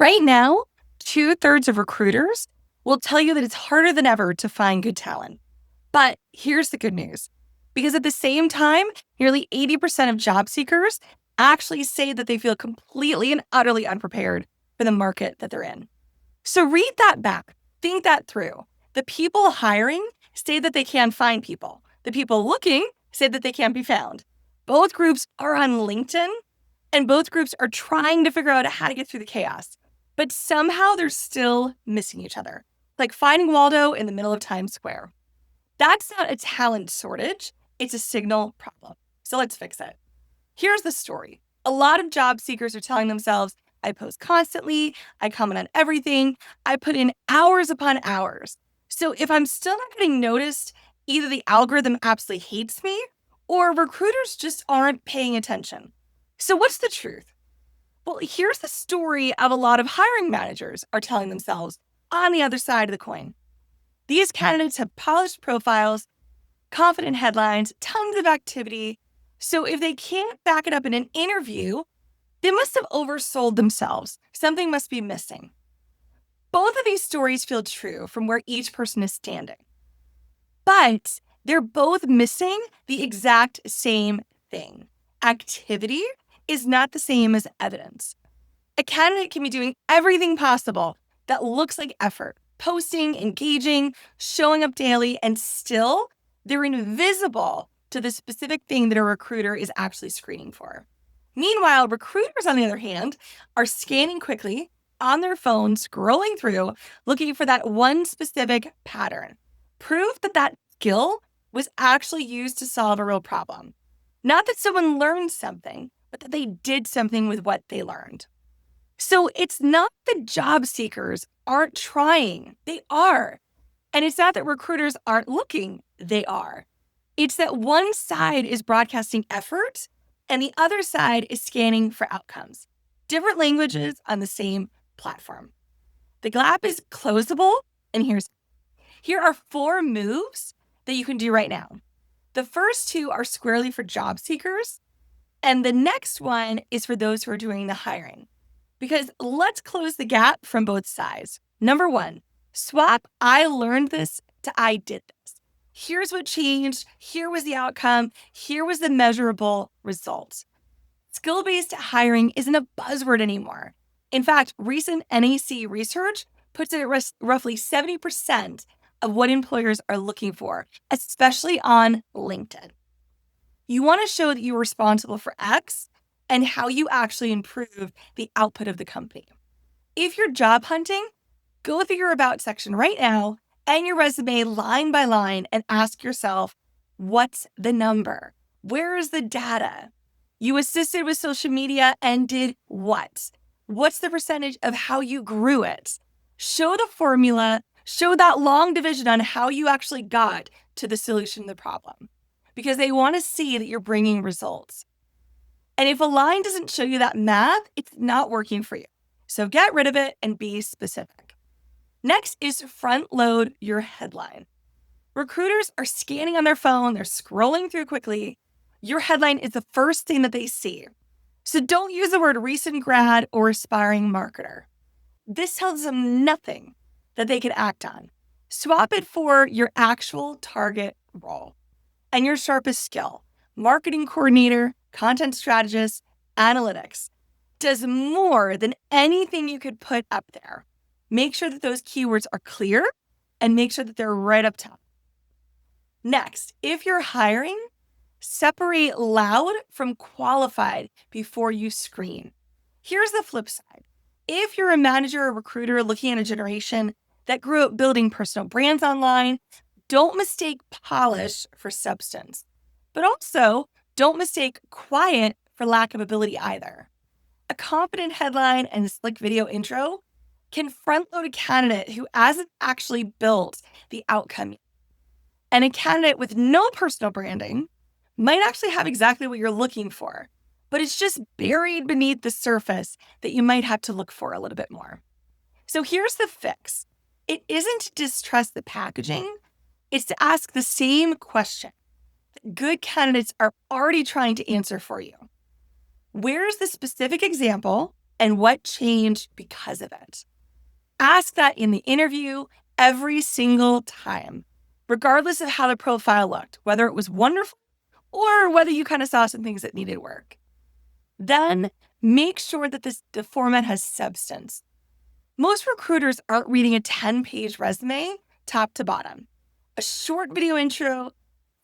Right now, 2/3 of recruiters will tell you that it's harder than ever to find good talent. But here's the good news. Because at the same time, nearly 80% of job seekers actually say that they feel completely and utterly unprepared for the market that they're in. So read that back. Think that through. The people hiring say that they can find people. The people looking say that they can't be found. Both groups are on LinkedIn, and both groups are trying to figure out how to get through the chaos. But somehow they're still missing each other, like finding Waldo in the middle of Times Square. That's not a talent shortage, it's a signal problem. So let's fix it. Here's the story. A lot of job seekers are telling themselves, I post constantly, I comment on everything, I put in hours upon hours. So if I'm still not getting noticed, either the algorithm absolutely hates me or recruiters just aren't paying attention. So what's the truth? Well, here's the story of a lot of hiring managers are telling themselves on the other side of the coin. These candidates have polished profiles, confident headlines, tons of activity. So if they can't back it up in an interview, they must have oversold themselves. Something must be missing. Both of these stories feel true from where each person is standing. But they're both missing the exact same thing. Activity is not the same as evidence. A candidate can be doing everything possible that looks like effort, posting, engaging, showing up daily, and still they're invisible to the specific thing that a recruiter is actually screening for. Meanwhile, recruiters, on the other hand, are scanning quickly on their phone, scrolling through, looking for that one specific pattern. Proof that that skill was actually used to solve a real problem. Not that someone learned something, but that they did something with what they learned. So it's not that job seekers aren't trying, they are. And it's not that recruiters aren't looking, they are. It's that one side is broadcasting effort and the other side is scanning for outcomes. Different languages on the same platform. The gap is closable, and here are 4 moves that you can do right now. The first 2 are squarely for job seekers, and the next one is for those who are doing the hiring. Because let's close the gap from both sides. Number 1, swap I learned this to I did this. Here's what changed. Here was the outcome. Here was the measurable result. Skill-based hiring isn't a buzzword anymore. In fact, recent NAC research puts it at roughly 70% of what employers are looking for, especially on LinkedIn. You want to show that you're responsible for X and how you actually improve the output of the company. If you're job hunting, go through your About section right now and your resume line by line and ask yourself, what's the number? Where is the data? You assisted with social media and did what? What's the percentage of how you grew it? Show the formula, show that long division on how you actually got to the solution to the problem, because they want to see that you're bringing results. And if a line doesn't show you that math, it's not working for you. So get rid of it and be specific. Next is front load your headline. Recruiters are scanning on their phone, they're scrolling through quickly. Your headline is the first thing that they see. So don't use the word recent grad or aspiring marketer. This tells them nothing that they can act on. Swap it for your actual target role and your sharpest skill. Marketing coordinator, content strategist, analytics does more than anything you could put up there. Make sure that those keywords are clear and make sure that they're right up top. Next, if you're hiring, separate loud from qualified before you screen. Here's the flip side. If you're a manager or recruiter looking at a generation that grew up building personal brands online, don't mistake polish for substance. But also, don't mistake quiet for lack of ability either. A confident headline and a slick video intro can front-load a candidate who hasn't actually built the outcome yet. And a candidate with no personal branding might actually have exactly what you're looking for, but it's just buried beneath the surface that you might have to look for a little bit more. So here's the fix. It isn't to distrust the packaging, it's to ask the same question that good candidates are already trying to answer for you. Where's the specific example and what changed because of it. Ask that in the interview every single time, regardless of how the profile looked, whether it was wonderful or whether you kind of saw some things that needed work. Then make sure that the format has substance. Most recruiters aren't reading a 10-page resume top to bottom. A short video intro,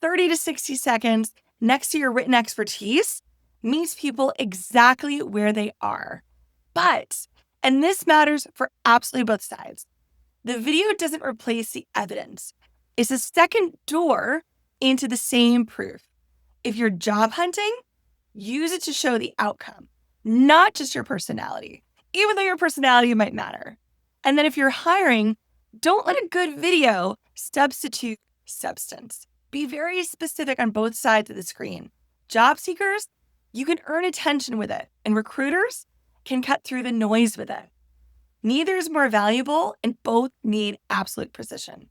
30 to 60 seconds next to your written expertise meets people exactly where they are. But, and this matters for absolutely both sides, the video doesn't replace the evidence. It's a second door into the same proof. If you're job hunting, use it to show the outcome, not just your personality, even though your personality might matter. And then if you're hiring, don't let a good video substitute substance. Be very specific on both sides of the screen. Job seekers, you can earn attention with it, and recruiters can cut through the noise with it. Neither is more valuable, and both need absolute precision.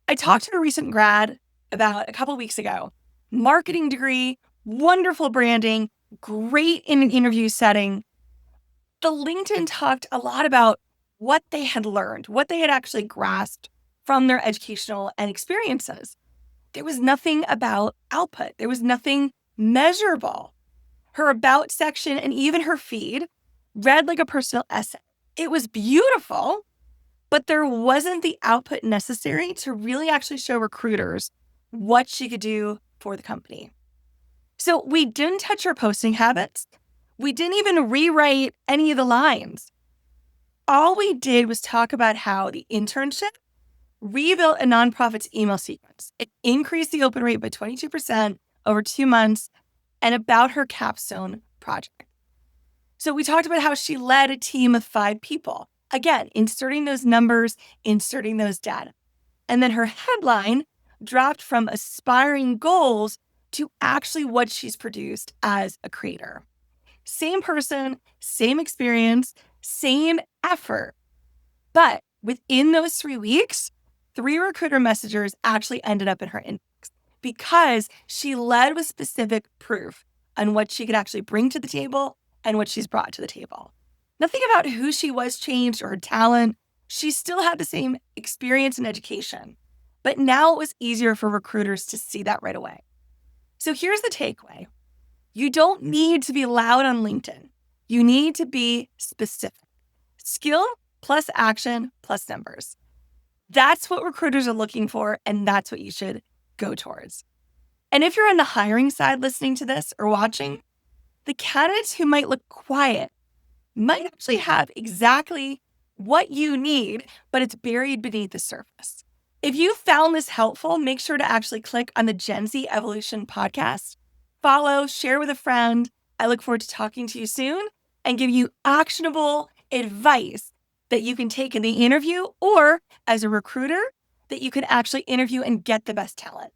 I talked to a recent grad about a couple weeks ago. Marketing degree, wonderful branding, great in an interview setting. The LinkedIn talked a lot about what they had learned, what they had actually grasped from their educational and experiences. There was nothing about output. There was nothing measurable. Her about section and even her feed read like a personal essay. It was beautiful, but there wasn't the output necessary to really actually show recruiters what she could do for the company. So we didn't touch her posting habits. We didn't even rewrite any of the lines. All we did was talk about how the internship rebuilt a nonprofit's email sequence. It increased the open rate by 22% over 2 months, and about her capstone project. So we talked about how she led a team of 5 people. Again, inserting those numbers, inserting those data. And then her headline dropped from aspiring goals to actually what she's produced as a creator. Same person, same experience, same effort. But within those 3 weeks, 3 recruiter messengers actually ended up in her inbox because she led with specific proof on what she could actually bring to the table and what she's brought to the table. Nothing about who she was changed or her talent. She still had the same experience and education. But now it was easier for recruiters to see that right away. So here's the takeaway. You don't need to be loud on LinkedIn. You need to be specific. Skill plus action plus numbers. That's what recruiters are looking for, and that's what you should go towards. And if you're on the hiring side listening to this or watching, the candidates who might look quiet might actually have exactly what you need, but it's buried beneath the surface. If you found this helpful, make sure to actually click on the Gen Z Evolution podcast. Follow, share with a friend. I look forward to talking to you soon and give you actionable advice that you can take in the interview or as a recruiter that you can actually interview and get the best talent.